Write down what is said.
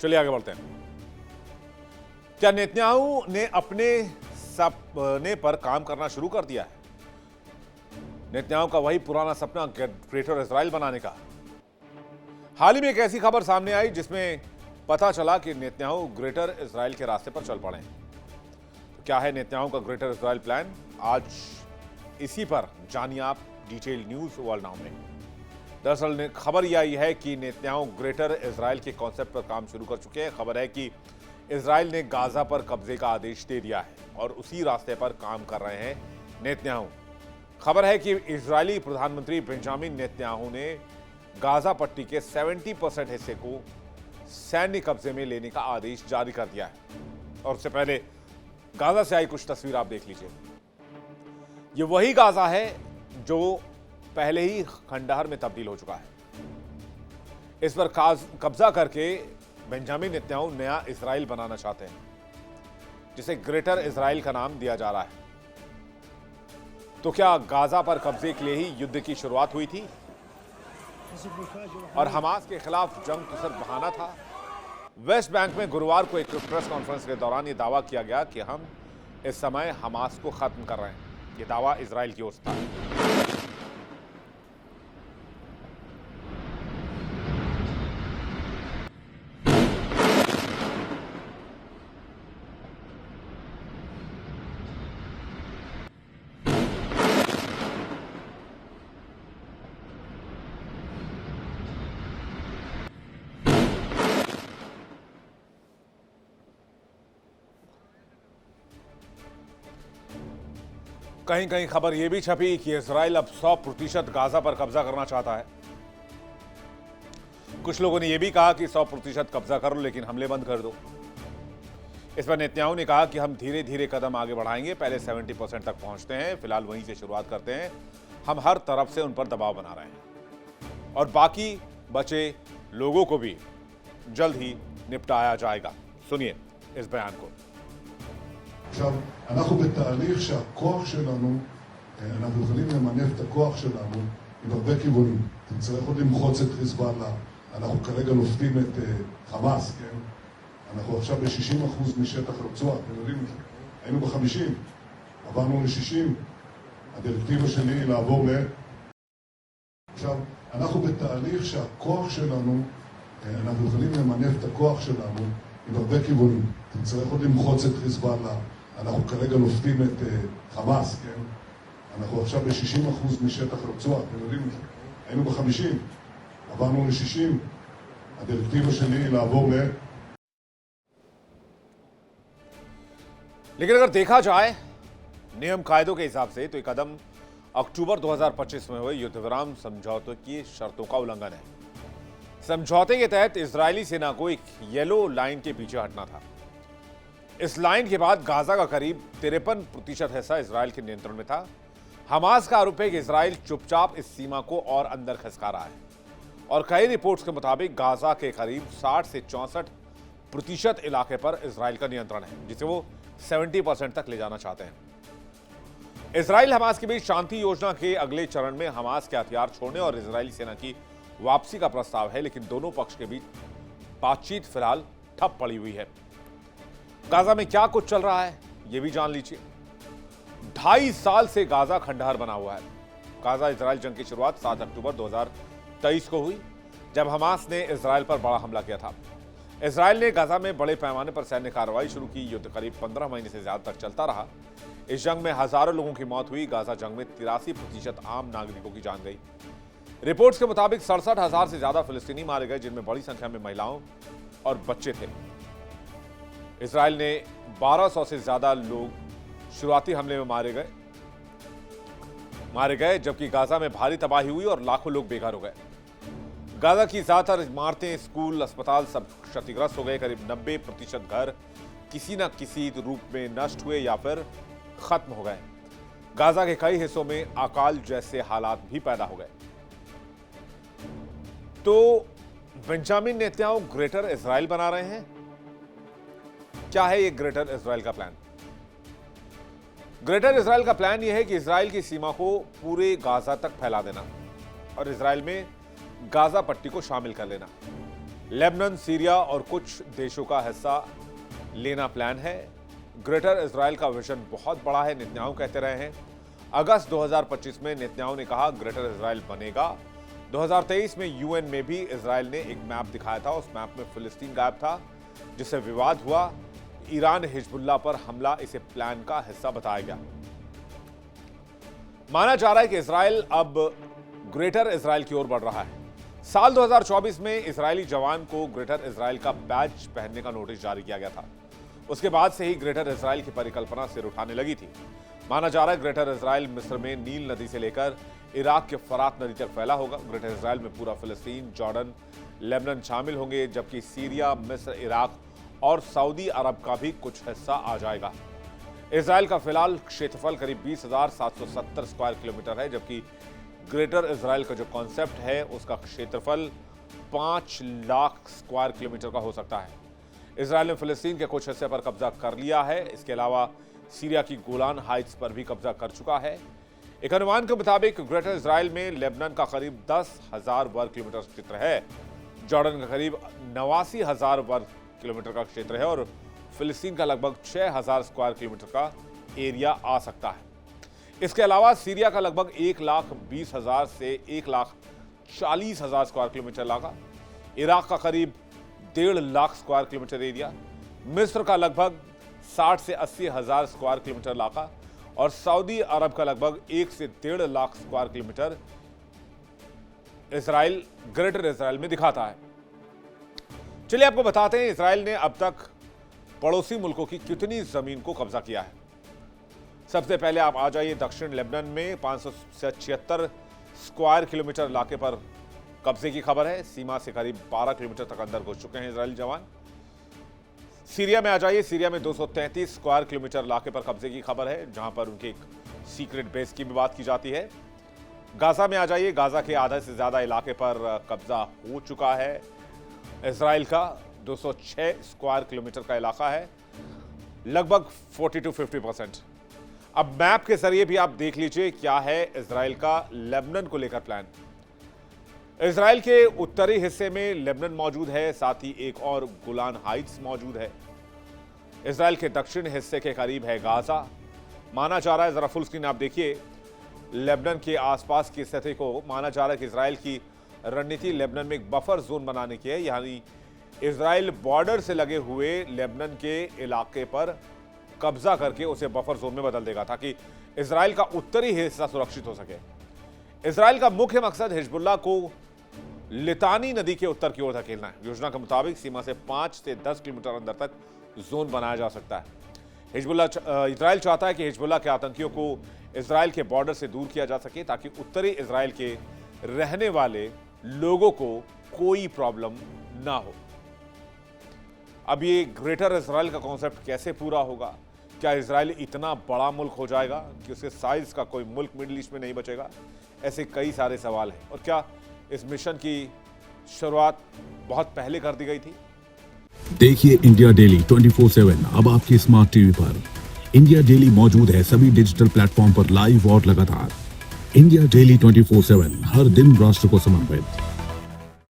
चलिए आगे बढ़ते हैं। क्या नेतन्याहू ने अपने सपने पर काम करना शुरू कर दिया है? नेतन्याहू का वही पुराना सपना ग्रेटर इजराइल बनाने का। हाल ही में एक ऐसी खबर सामने आई जिसमें पता चला कि नेतन्याहू ग्रेटर इजराइल के रास्ते पर चल पड़े हैं। तो क्या है नेतन्याहू का ग्रेटर इजराइल प्लान? आज इसी पर जानिए आप डिटेल न्यूज वर्ल्ड नाउ में। दरअसल खबर यह आई है कि नेतन्याहू ग्रेटर इजराइल के कॉन्सेप्ट पर काम शुरू कर चुके हैं। खबर है कि इजराइल ने गाजा पर कब्जे का आदेश दे दिया है और उसी रास्ते पर काम कर रहे हैं नेतन्याहू। खबर है कि इजरायली प्रधानमंत्री बेंजामिन नेतन्याहू ने गाजा पट्टी के 70% हिस्से को सैन्य कब्जे में लेने का आदेश जारी कर दिया है। और उससे पहले गाजा से आई कुछ तस्वीर आप देख लीजिए। ये वही गाजा है जो पहले ही खंडहर में तब्दील हो चुका है। इस पर कब्जा करके बेंजामिन नेतन्याहू नया इजराइल बनाना चाहते हैं, जिसे ग्रेटर इजराइल का नाम दिया जा रहा है। तो क्या गाजा पर कब्जे के लिए ही युद्ध की शुरुआत हुई थी और हमास के खिलाफ जंग तो सिर्फ बहाना था? वेस्ट बैंक में गुरुवार को एक प्रेस कॉन्फ्रेंस के दौरान यह दावा किया गया कि हम इस समय हमास को खत्म कर रहे हैं। यह दावा इजराइल की ओर से था। कहीं कहीं खबर यह भी छपी कि इजराइल अब 100% गाजा पर कब्जा करना चाहता है। कुछ लोगों ने यह भी कहा कि 100% कब्जा कर लो लेकिन हमले बंद कर दो। इस पर नेतन्याहू ने कहा कि हम धीरे धीरे कदम आगे बढ़ाएंगे, पहले 70% तक पहुंचते हैं, फिलहाल वहीं से शुरुआत करते हैं। हम हर तरफ से उन पर दबाव बना रहे हैं और बाकी बचे लोगों को भी जल्द ही निपटाया जाएगा। सुनिए इस बयान को। עכשיו, אנחנו בתהליך שהכוח שלנו, אנחנו יכולים למנף את הכוח שלנו עם הרבה כיוונים. נצטרך עוד למחוץ את חיזבאללה, אנחנו כרגע לופתים את חמאס, כן? אנחנו עכשיו ב-60% משטח הרצועה, אתם יודעים את זה. היינו ב-50, עברנו ל-60, הדירקטיבה שלי היא לעבור עכשיו, אנחנו בתהליך שהכוח שלנו, אנחנו יכולים למנף את הכוח שלנו עם הרבה כיוונים. נצטרך עוד למחוץ את חיזבאללה, אנחנו כרגע לופתים את חמאס, כן? אנחנו עכשיו ב-60% משטח הרצועה, אתם יודעים את זה. היינו ב-50, עברנו ל-60, הדירקטיבה שלי היא לעבור लेकिन अगर देखा जाए नियम कायदों के हिसाब से तो ये कदम अक्टूबर 2025 में हुए युद्ध विराम समझौते की शर्तों का उल्लंघन है। समझौते के तहत इजरायली सेना को एक येलो लाइन के पीछे हटना था। इस लाइन के बाद गाजा का करीब 53% हिस्सा इजराइल के नियंत्रण में था। हमास का आरोप है कि इजराइल चुपचाप इस सीमा को और अंदर खिसका रहा है और कई रिपोर्ट्स के मुताबिक गाजा के करीब 60 से 64% इलाके पर इजराइल का नियंत्रण है, जिसे वो 70% तक ले जाना चाहते हैं। इजराइल हमास के बीच शांति योजना के अगले चरण में हमास के हथियार छोड़ने और इजरायली सेना की वापसी का प्रस्ताव है, लेकिन दोनों पक्ष के बीच बातचीत फिलहाल ठप पड़ी हुई है। गाजा में क्या कुछ चल रहा है यह भी जान लीजिए। 2.5 साल से गाजा खंडहर बना हुआ है। गाजा इजराइल जंग की शुरुआत 7 अक्टूबर 2023 को हुई, जब हमास ने इजराइल पर बड़ा हमला किया था। इजराइल ने गाजा में बड़े पैमाने पर सैन्य कार्रवाई शुरू की। युद्ध करीब 15 महीने से ज्यादा तक चलता रहा। इस जंग में हजारों लोगों की मौत हुई। गाजा जंग में 83% आम नागरिकों की जान गई। रिपोर्ट्स के मुताबिक 67,000 से ज्यादा फिलिस्तीनी मारे गए, जिनमें बड़ी संख्या में महिलाओं और बच्चे थे। इजराइल ने 1200 से ज्यादा लोग शुरुआती हमले में मारे गए, जबकि गाजा में भारी तबाही हुई और लाखों लोग बेघर हो गए। गाजा की ज्यादातर इमारतें, स्कूल, अस्पताल सब क्षतिग्रस्त हो गए। करीब 90% घर किसी न किसी रूप में नष्ट हुए या फिर खत्म हो गए। गाजा के कई हिस्सों में अकाल जैसे हालात भी पैदा हो गए। तो बेंजामिन नेतन्याहू ग्रेटर इजराइल बना रहे हैं। क्या है ये ग्रेटर इजराइल का प्लान? ग्रेटर इजराइल का प्लान यह है कि इजराइल की सीमा को पूरे गाजा तक फैला देना और इजराइल में गाजा पट्टी को शामिल कर लेना। लेबनान, सीरिया और कुछ देशों का हिस्सा लेना प्लान है। ग्रेटर इजराइल का विजन बहुत बड़ा है, नेतन्याहू कहते रहे हैं। अगस्त 2025 में नेतन्याहू ने कहा ग्रेटर इजराइल बनेगा। 2023 में यूएन में भी इजराइल ने एक मैप दिखाया था, उस मैप में फिलिस्तीन गायब था, जिससे विवाद हुआ। ईरान हिजबुल्लाह पर हमला इसे प्लान का हिस्सा बताया गया। माना जा रहा है कि इजराइल अब ग्रेटर इजराइल की ओर बढ़ रहा है। साल 2024 में इजरायली जवान को ग्रेटर इजराइल का बैज पहनने का नोटिस जारी किया गया था। उसके बाद से ही ग्रेटर इजराइल की परिकल्पना सिर उठाने लगी थी। माना जा रहा है ग्रेटर इजराइल मिस्र में नील नदी से लेकर इराक के फरात नदी तक फैला होगा। ग्रेटर इजराइल में पूरा फिलिस्तीन, जॉर्डन, लेबनान शामिल होंगे, जबकि सीरिया, मिस्र, इराक और सऊदी अरब का भी कुछ हिस्सा आ जाएगा। इजराइल का फिलहाल क्षेत्रफल करीब 20,770 स्क्वायर किलोमीटर है, जबकि ग्रेटर इजराइल का जो कॉन्सेप्ट है उसका क्षेत्रफल 5 लाख स्क्वायर किलोमीटर का हो सकता है। इजराइल ने फिलिस्तीन के कुछ हिस्से पर कब्जा कर लिया है। इसके अलावा सीरिया की गोलान हाइट्स पर भी कब्जा कर चुका है। एक अनुमान के मुताबिक ग्रेटर इजराइल में लेबनान का करीब 10,000 वर्ग किलोमीटर क्षेत्र है, जॉर्डन का करीब 89,000 वर्ग किलोमीटर का क्षेत्र है और फिलिस्तीन का लगभग 6,000 स्क्वायर किलोमीटर का एरिया आ सकता है। इसके अलावा सीरिया का लगभग 1,20,000 से 1,40,000 स्क्वायर किलोमीटर इलाका, इराक का करीब 1.5 लाख स्क्वायर किलोमीटर एरिया, मिस्र का लगभग 60 से 80,000 स्क्वायर किलोमीटर इलाका और सऊदी अरब का लगभग 1 से 1.5 lakh square kilometre Israel greater Israel में दिखाता है। चलिए आपको बताते हैं इजराइल ने अब तक पड़ोसी मुल्कों की कितनी जमीन को कब्जा किया है। सबसे पहले आप आ जाइए दक्षिण लेबनान में 576 स्क्वायर किलोमीटर इलाके पर कब्जे की खबर है। सीमा से करीब 12 किलोमीटर तक अंदर घुस चुके हैं इजरायली जवान। सीरिया में आ जाइए, सीरिया में 233 स्क्वायर किलोमीटर इलाके पर कब्जे की खबर है, जहां पर उनके एक सीक्रेट बेस की भी बात की जाती है। गाजा में आ जाइए, गाजा के आधे से ज्यादा इलाके पर कब्जा हो चुका है। इजराइल का 206 स्क्वायर किलोमीटर का इलाका है, लगभग 40 to 50%। अब मैप के जरिए भी आप देख लीजिए क्या है इजराइल का लेबनान को लेकर प्लान। इजराइल के उत्तरी हिस्से में लेबनान मौजूद है, साथ ही एक और गोलान हाइट्स मौजूद है। इजराइल के दक्षिण हिस्से के करीब है गाजा। माना जा रहा है, जरा फुल स्क्रीन आप देखिए, लेबनान के आसपास की स्थिति को माना जा रहा है कि इजराइल की रणनीति लेबनान में एक बफर जोन बनाने की है, यानी इजराइल बॉर्डर से लगे हुए लेबनान के इलाके पर कब्जा करके उसे बफर जोन में बदल देगा, ताकि इजराइल का उत्तरी हिस्सा सुरक्षित हो सके। इजराइल का मुख्य मकसद हिजबुल्लाह को लितानी नदी के उत्तर की ओर धकेलना है। योजना के मुताबिक सीमा से 5 से 10 किलोमीटर अंदर तक जोन बनाया जा सकता है। इजराइल चाहता है कि हिजबुल्लाह के आतंकियों को इजराइल के बॉर्डर से दूर किया जा सके, ताकि उत्तरी इजराइल के रहने वाले लोगों को कोई प्रॉब्लम ना हो। अब ये ग्रेटर इजराइल का कॉन्सेप्ट कैसे पूरा होगा? क्या इजराइल इतना बड़ा मुल्क हो जाएगा कि उसके साइज का कोई मुल्क मिडिल ईस्ट में नहीं बचेगा? ऐसे कई सारे सवाल हैं। और क्या इस मिशन की शुरुआत बहुत पहले कर दी गई थी? देखिए इंडिया डेली 24/7 अब आपके स्मार्ट टीवी पर। इंडिया डेली मौजूद है सभी डिजिटल प्लेटफॉर्म पर लाइव और लगातार। इंडिया डेली 24/7 हर दिन राष्ट्र को समर्पित।